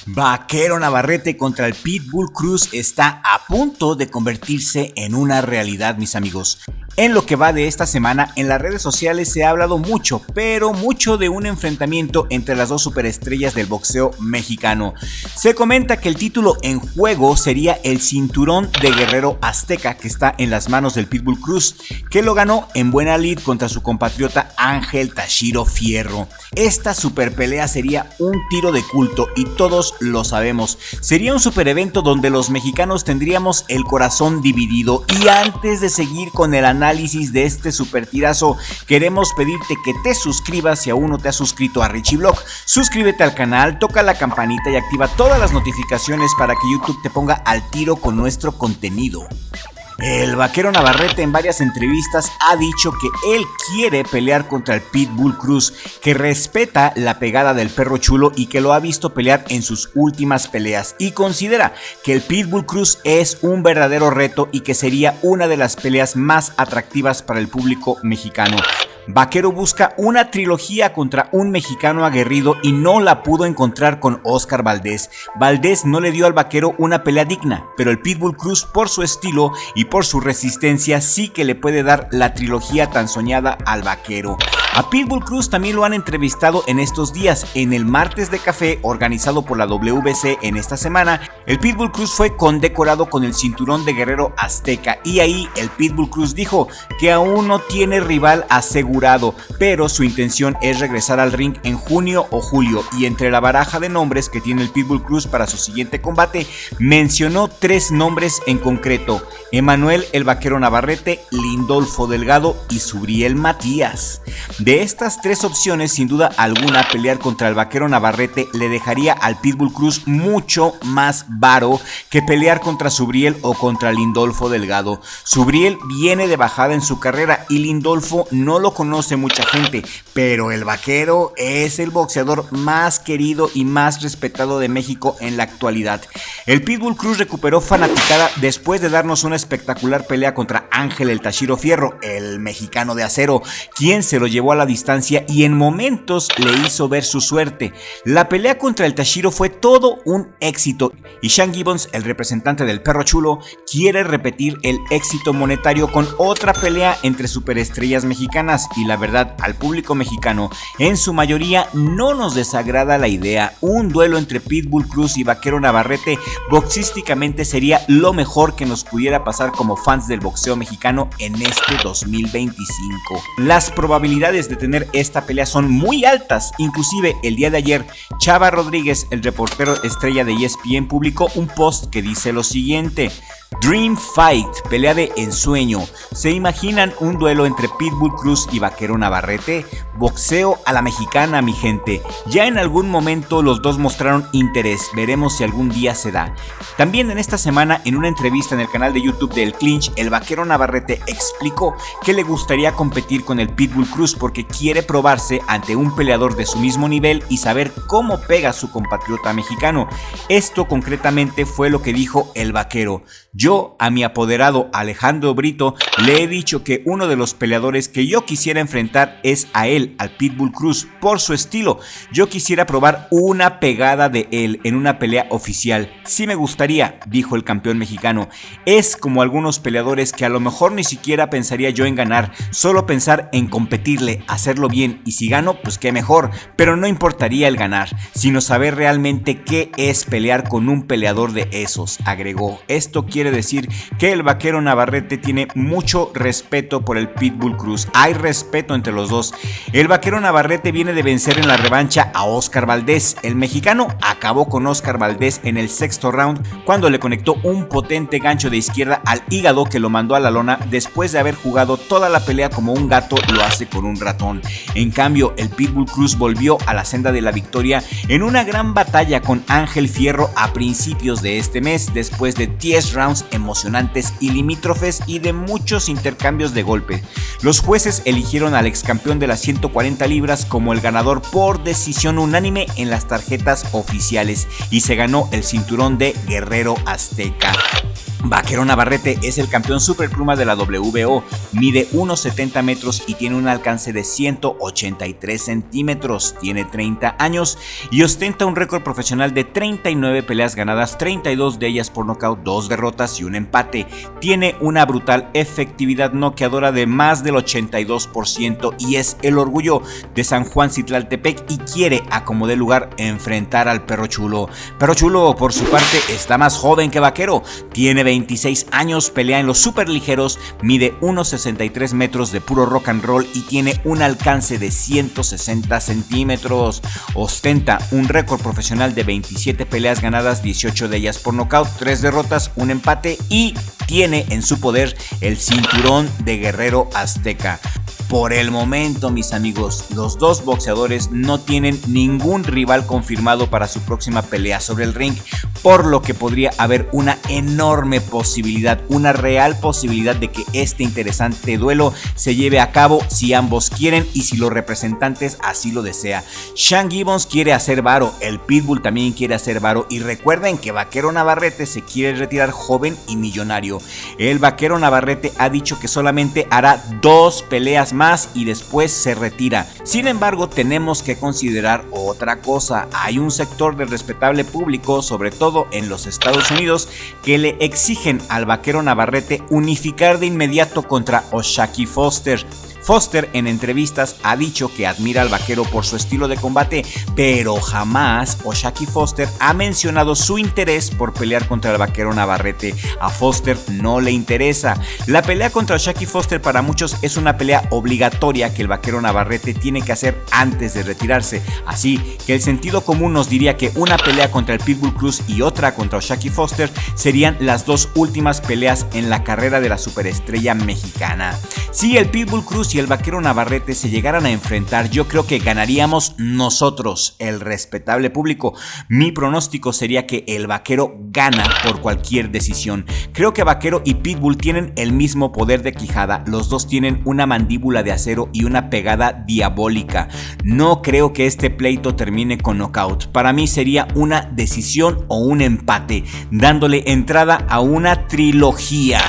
Vaquero Navarrete contra el Pitbull Cruz está a punto de convertirse en una realidad, mis amigos. En lo que va de esta semana, en las redes sociales se ha hablado mucho, pero mucho de un enfrentamiento entre las dos superestrellas del boxeo mexicano. Se comenta que el título en juego sería el cinturón de guerrero azteca que está en las manos del Pitbull Cruz, que lo ganó en buena lid contra su compatriota Ángel Tashiro Fierro. Esta super pelea sería un tiro de culto y todos lo sabemos. Sería un super evento donde los mexicanos tendríamos el corazón dividido. Y antes de seguir con el análisis de este super tirazo, queremos pedirte que te suscribas si aún no te has suscrito a Richie Vlog. Suscríbete al canal, toca la campanita y activa todas las notificaciones para que YouTube te ponga al tiro con nuestro contenido. El Vaquero Navarrete en varias entrevistas ha dicho que él quiere pelear contra el Pitbull Cruz, que respeta la pegada del perro chulo y que lo ha visto pelear en sus últimas peleas, y considera que el Pitbull Cruz es un verdadero reto y que sería una de las peleas más atractivas para el público mexicano. Vaquero busca una trilogía contra un mexicano aguerrido y no la pudo encontrar con Oscar Valdez. Valdez no le dio al Vaquero una pelea digna, pero el Pitbull Cruz, por su estilo y por su resistencia, sí que le puede dar la trilogía tan soñada al Vaquero. A Pitbull Cruz también lo han entrevistado en estos días. En el Martes de Café, organizado por la WBC en esta semana, el Pitbull Cruz fue condecorado con el cinturón de guerrero azteca, y ahí el Pitbull Cruz dijo que aún no tiene rival asegurado, pero su intención es regresar al ring en junio o julio, y entre la baraja de nombres que tiene el Pitbull Cruz para su siguiente combate, mencionó 3 nombres en concreto: Emanuel el Vaquero Navarrete, Lindolfo Delgado y Subriel Matías. De estas 3 opciones, sin duda alguna, pelear contra el Vaquero Navarrete le dejaría al Pitbull Cruz mucho más varo que pelear contra Subriel o contra Lindolfo Delgado. Subriel viene de bajada en su carrera y Lindolfo no lo conoce mucha gente, pero el Vaquero es el boxeador más querido y más respetado de México en la actualidad. El Pitbull Cruz recuperó fanaticada después de darnos una espectacular pelea contra Ángel el Tashiro Fierro, el mexicano de acero, quien se lo llevó a la distancia y en momentos le hizo ver su suerte. La pelea contra el Tashiro fue todo un éxito y Sean Gibbons, el representante del perro chulo, quiere repetir el éxito monetario con otra pelea entre superestrellas mexicanas, y la verdad, al público mexicano en su mayoría no nos desagrada la idea. Un duelo entre Pitbull Cruz y Vaquero Navarrete boxísticamente sería lo mejor que nos pudiera pasar como fans del boxeo mexicano en este 2025. Las probabilidades de tener esta pelea son muy altas. Inclusive el día de ayer, Chava Rodríguez, el reportero estrella de ESPN, publicó un post que dice lo siguiente: Dream Fight, pelea de ensueño. ¿Se imaginan un duelo entre Pitbull Cruz y Vaquero Navarrete? Boxeo a la mexicana, mi gente. Ya en algún momento los dos mostraron interés, veremos si algún día se da. También en esta semana, en una entrevista en el canal de YouTube de El Clinch, el Vaquero Navarrete explicó que le gustaría competir con el Pitbull Cruz porque quiere probarse ante un peleador de su mismo nivel y saber cómo pega su compatriota mexicano. Esto concretamente fue lo que dijo el Vaquero: yo a mi apoderado Alejandro Brito le he dicho que uno de los peleadores que yo quisiera enfrentar es a él, al Pitbull Cruz, por su estilo. Yo quisiera probar una pegada de él en una pelea oficial. Sí me gustaría, dijo el campeón mexicano. Es como algunos peleadores que a lo mejor ni siquiera pensaría yo en ganar, solo pensar en competirle, hacerlo bien, y si gano, pues qué mejor, pero no importaría el ganar, sino saber realmente qué es pelear con un peleador de esos, agregó. Esto quiere decir que el Vaquero Navarrete tiene mucho respeto por el Pitbull Cruz. Hay respeto entre los dos. El Vaquero Navarrete viene de vencer en la revancha a Oscar Valdez. El mexicano acabó con Oscar Valdez en el 6º round cuando le conectó un potente gancho de izquierda al hígado que lo mandó a la lona después de haber jugado toda la pelea como un gato lo hace con un ratón. En cambio, el Pitbull Cruz volvió a la senda de la victoria en una gran batalla con Ángel Fierro a principios de este mes, después de 10 rounds emocionantes y limítrofes y de muchos intercambios de golpe. Los jueces eligieron al ex campeón de las 140 libras como el ganador por decisión unánime en las tarjetas oficiales y se ganó el cinturón de guerrero azteca. Vaquero Navarrete es el campeón superpluma de la WBO, mide 1,70 metros y tiene un alcance de 183 centímetros, tiene 30 años y ostenta un récord profesional de 39 peleas ganadas, 32 de ellas por nocaut, 2 derrotas y un empate. Tiene una brutal efectividad noqueadora de más del 82% y es el orgullo de San Juan Citlaltepec y quiere, a como dé lugar, enfrentar al Perro Chulo. Perro Chulo, por su parte, está más joven que Vaquero, tiene 26 años, pelea en los superligeros, mide 1,63 metros de puro rock and roll y tiene un alcance de 160 centímetros. Ostenta un récord profesional de 27 peleas ganadas, 18 de ellas por nocaut, 3 derrotas, un empate y tiene en su poder el cinturón de guerrero azteca. Por el momento, mis amigos, los dos boxeadores no tienen ningún rival confirmado para su próxima pelea sobre el ring, por lo que podría haber una enorme posibilidad, una real posibilidad de que este interesante duelo se lleve a cabo si ambos quieren y si los representantes así lo desean. Sean Gibbons quiere hacer varo, el Pitbull también quiere hacer varo y recuerden que Vaquero Navarrete se quiere retirar joven y millonario. El Vaquero Navarrete ha dicho que solamente hará 2 peleas más y después se retira. Sin embargo, tenemos que considerar otra cosa. Hay un sector del respetable público, sobre todo en los Estados Unidos, que le exigen al Vaquero Navarrete unificar de inmediato contra O'Shaquie Foster. Foster en entrevistas ha dicho que admira al Vaquero por su estilo de combate, pero jamás O'Shaquie Foster ha mencionado su interés por pelear contra el Vaquero Navarrete. A Foster no le interesa. La pelea contra O'Shaquie Foster para muchos es una pelea obligatoria que el Vaquero Navarrete tiene que hacer antes de retirarse. Así que el sentido común nos diría que una pelea contra el Pitbull Cruz y otra contra O'Shaquie Foster serían las 2 últimas peleas en la carrera de la superestrella mexicana. Si el Pitbull Cruz y el Vaquero Navarrete se llegaran a enfrentar, yo creo que ganaríamos nosotros, el respetable público. Mi pronóstico sería que el Vaquero gana por cualquier decisión. Creo que Vaquero y Pitbull tienen el mismo poder de quijada, los dos tienen una mandíbula de acero y una pegada diabólica. No creo que este pleito termine con knockout. Para mí sería una decisión o un empate, dándole entrada a una trilogía.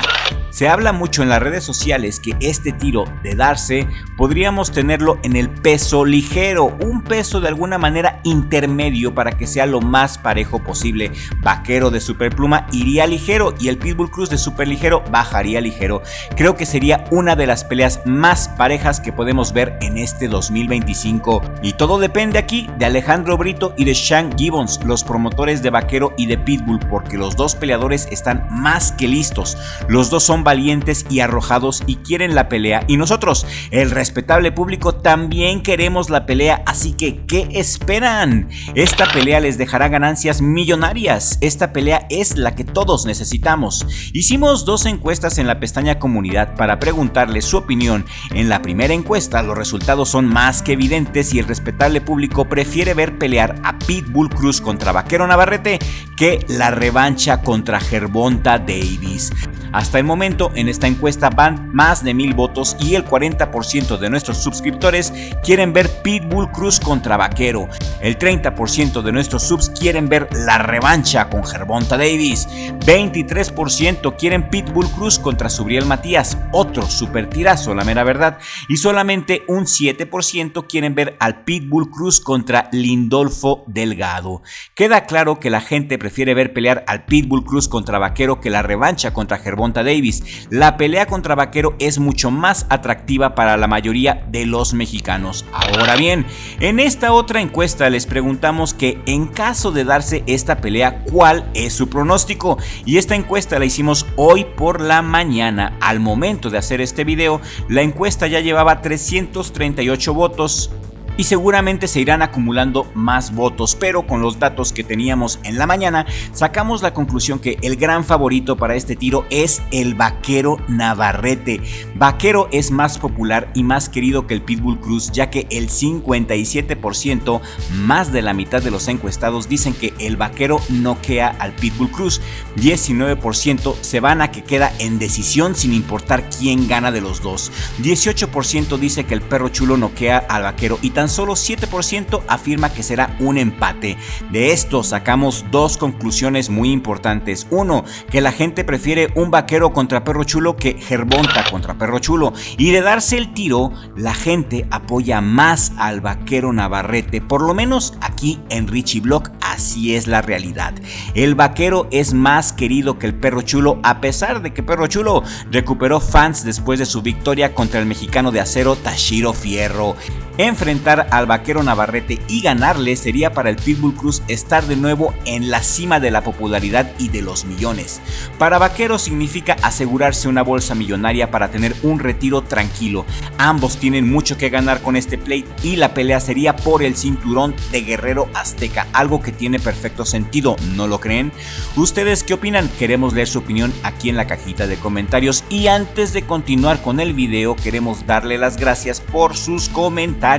Se habla mucho en las redes sociales que este tiro de darse podríamos tenerlo en el peso ligero, un peso de alguna manera intermedio para que sea lo más parejo posible. Vaquero de superpluma iría ligero y el Pitbull Cruz de superligero bajaría ligero. Creo que sería una de las peleas más parejas que podemos ver en este 2025. Y todo depende aquí de Alejandro Brito y de Sean Gibbons, los promotores de Vaquero y de Pitbull, porque los dos peleadores están más que listos. Los dos son valientes y arrojados y quieren la pelea, y nosotros, el respetable público, también queremos la pelea, así que ¿qué esperan? Esta pelea les dejará ganancias millonarias. Esta pelea es la que todos necesitamos. Hicimos 2 encuestas en la pestaña comunidad para preguntarles su opinión. En la primera encuesta los resultados son más que evidentes y el respetable público prefiere ver pelear a Pitbull Cruz contra Vaquero Navarrete que la revancha contra Gervonta Davis. Hasta el momento en esta encuesta van más de 1000 votos y el 40% de nuestros suscriptores quieren ver Pitbull Cruz contra Vaquero. El 30% de nuestros subs quieren ver la revancha con Gervonta Davis. 23% quieren Pitbull Cruz contra Subriel Matías, otro super tirazo, la mera verdad. Y solamente un 7% quieren ver al Pitbull Cruz contra Lindolfo Delgado. Queda claro que la gente prefiere ver pelear al Pitbull Cruz contra Vaquero que la revancha contra Gervonta Davis. La pelea contra Vaquero es mucho más atractiva para la mayoría de los mexicanos. Ahora bien, en esta otra encuesta les preguntamos que en caso de darse esta pelea, ¿cuál es su pronóstico? Y esta encuesta la hicimos hoy por la mañana. Al momento de hacer este video, la encuesta ya llevaba 338 votos. Y seguramente se irán acumulando más votos, pero con los datos que teníamos en la mañana, sacamos la conclusión que el gran favorito para este tiro es el Vaquero Navarrete. Vaquero es más popular y más querido que el Pitbull Cruz, ya que el 57%, más de la mitad de los encuestados, dicen que el Vaquero noquea al Pitbull Cruz. 19% se van a que queda en decisión sin importar quién gana de los dos. 18% dice que el Perro Chulo noquea al Vaquero y tan tan solo 7% afirma que será un empate. De esto sacamos dos conclusiones muy importantes. Uno, que la gente prefiere un vaquero contra perro chulo que Gervonta contra perro chulo. Y de darse el tiro, la gente apoya más al vaquero Navarrete. Por lo menos aquí en Richie Blog así es la realidad. El vaquero es más querido que el perro chulo, a pesar de que perro chulo recuperó fans después de su victoria contra el mexicano de acero Tashiro Fierro. Enfrentar al vaquero Navarrete y ganarle sería para el Pitbull Cruz estar de nuevo en la cima de la popularidad y de los millones. Para vaquero significa asegurarse una bolsa millonaria para tener un retiro tranquilo. Ambos tienen mucho que ganar con este plate y la pelea sería por el cinturón de Guerrero Azteca, algo que tiene perfecto sentido, ¿no lo creen? ¿Ustedes qué opinan? Queremos leer su opinión aquí en la cajita de comentarios, y antes de continuar con el video queremos darle las gracias por sus comentarios.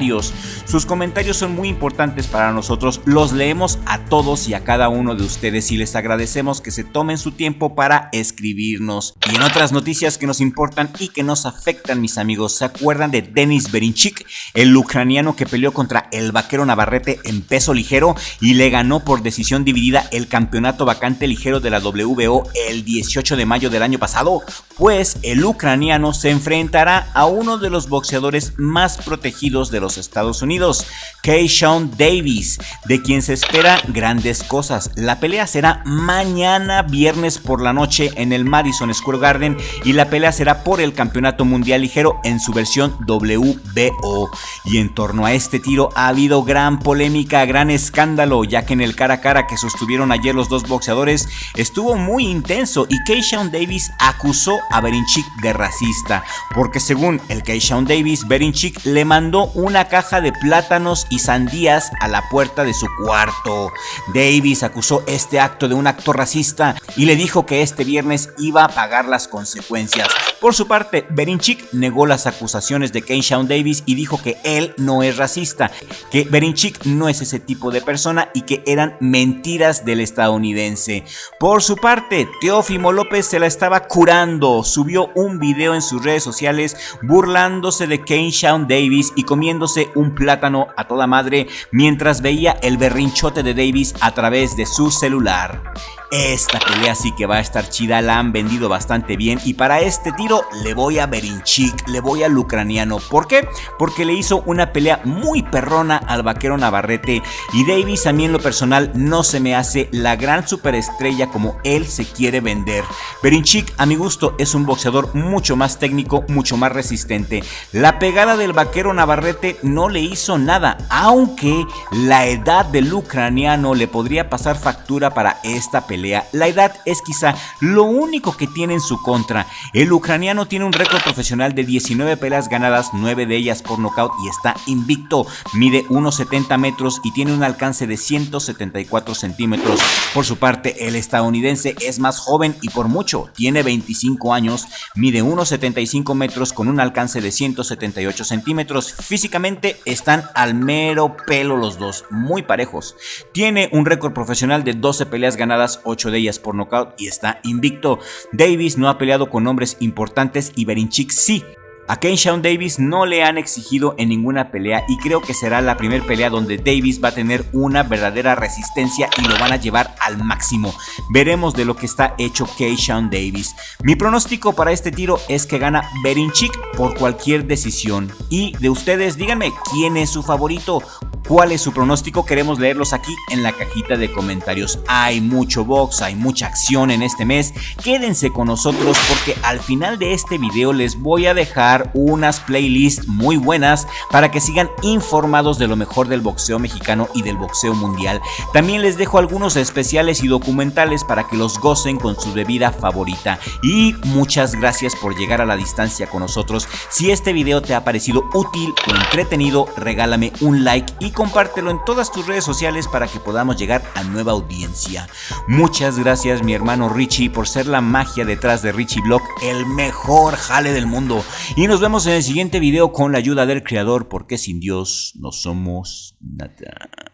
Sus comentarios son muy importantes para nosotros, los leemos a todos y a cada uno de ustedes y les agradecemos que se tomen su tiempo para escribirnos. Y en otras noticias que nos importan y que nos afectan, mis amigos, ¿se acuerdan de Denis Berinchik, el ucraniano que peleó contra el vaquero Navarrete en peso ligero y le ganó por decisión dividida el campeonato vacante ligero de la WBO el 18 de mayo del año pasado? Pues el ucraniano se enfrentará a uno de los boxeadores más protegidos de los Estados Unidos, Keyshawn Davis, de quien se espera grandes cosas. La pelea será mañana viernes por la noche en el Madison Square Garden y la pelea será por el campeonato mundial ligero en su versión WBO. Y en torno a este tiro ha habido gran polémica, gran escándalo, ya que en el cara a cara que sostuvieron ayer los dos boxeadores estuvo muy intenso y Keyshawn Davis acusó a Berinchik de racista, porque según el Keyshawn Davis, Berinchik le mandó una caja de plátanos y sandías a la puerta de su cuarto. Davis acusó este acto de un acto racista y le dijo que este viernes iba a pagar las consecuencias. Por su parte, Berinchik negó las acusaciones de Keyshawn Davis y dijo que él no es racista, que Berinchik no es ese tipo de persona y que eran mentiras del estadounidense. Por su parte, Teófimo López se la estaba curando, subió un video en sus redes sociales burlándose de Keyshawn Davis y comiéndose un plátano a toda madre mientras veía el berrinchote de Davis a través de su celular. Esta pelea sí que va a estar chida, la han vendido bastante bien y para este tiro le voy a Berinchik, le voy al ucraniano. ¿Por qué? Porque le hizo una pelea muy perrona al vaquero Navarrete y Davis a mí en lo personal no se me hace la gran superestrella como él se quiere vender. Berinchik a mi gusto es un boxeador mucho más técnico, mucho más resistente. La pegada del vaquero Navarrete no le hizo nada, aunque la edad del ucraniano le podría pasar factura para esta pelea. La edad es quizá lo único que tiene en su contra. El ucraniano tiene un récord profesional de 19 peleas ganadas, 9 de ellas por nocaut y está invicto. Mide 1,70 metros y tiene un alcance de 174 centímetros. Por su parte, el estadounidense es más joven y por mucho, tiene 25 años, mide 1,75 metros con un alcance de 178 centímetros. Físicamente están al mero pelo los dos, muy parejos. Tiene un récord profesional de 12 peleas ganadas, 8 de ellas por nocaut y está invicto. Davis no ha peleado con hombres importantes y Berinchik sí. A Keyshawn Davis no le han exigido en ninguna pelea y creo que será la primera pelea donde Davis va a tener una verdadera resistencia y lo van a llevar al máximo. Veremos de lo que está hecho Keyshawn Davis. Mi pronóstico para este tiro es que gana Berinchik por cualquier decisión. Y de ustedes, díganme quién es su favorito. ¿Cuál es su pronóstico? Queremos leerlos aquí en la cajita de comentarios. Hay mucho box, hay mucha acción en este mes. Quédense con nosotros porque al final de este video les voy a dejar unas playlists muy buenas para que sigan informados de lo mejor del boxeo mexicano y del boxeo mundial. También les dejo algunos especiales y documentales para que los gocen con su bebida favorita. Y muchas gracias por llegar a la distancia con nosotros. Si este video te ha parecido útil o entretenido, regálame un like y compártelo en todas tus redes sociales para que podamos llegar a nueva audiencia. Muchas gracias mi hermano Richie por ser la magia detrás de Richie Blog, el mejor jale del mundo. Y nos vemos en el siguiente video con la ayuda del creador, porque sin Dios no somos nada.